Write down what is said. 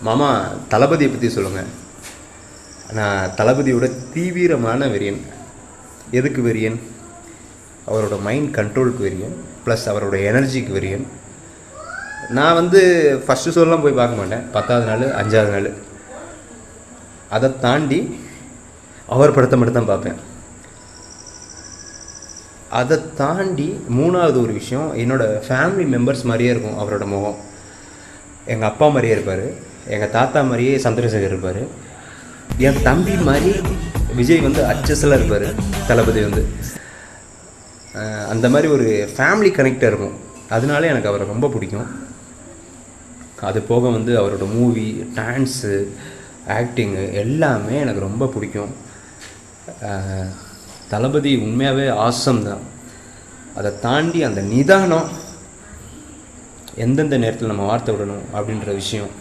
மாமா தளபதியை பற்றி சொல்லுங்கள். நான் தளபதியோட தீவிரமான வெறியன். எதுக்கு வெறியன்? அவரோட மைண்ட் கண்ட்ரோலுக்கு வெறியன், ப்ளஸ் அவரோட எனர்ஜிக்கு வெறியன். நான் வந்து ஃபஸ்ட்டு ஷோலாம் போய் பார்க்க மாட்டேன், 10வது நாள் 5வது நாள். அதை தாண்டி அவர் படத்தை மட்டும் தான் பார்ப்பேன். அதை தாண்டி 3வது ஒரு விஷயம், என்னோடய ஃபேமிலி மெம்பர்ஸ் மாதிரியே இருக்கும் அவரோட முகம். எங்கள் அப்பா மாதிரியே இருப்பார், எங்கள் தாத்தா மாதிரியே சந்திரசேகர் இருப்பார், என் தம்பி மாதிரி விஜய் வந்து அச்சஸெல்லாம் இருப்பார், தளபதி வந்து அந்த மாதிரி ஒரு ஃபேமிலி கனெக்டாக இருக்கும். அதனால எனக்கு அவரை ரொம்ப பிடிக்கும். அது போக வந்து அவரோட மூவி, டான்ஸு, ஆக்டிங்கு எல்லாமே எனக்கு ரொம்ப பிடிக்கும். தளபதி உண்மையாகவே ஆசம் தான். அதை தாண்டி அந்த நிதானம், எந்தெந்த நேரத்தில் நம்ம வார்த்தை விடணும் அப்படின்ற விஷயம்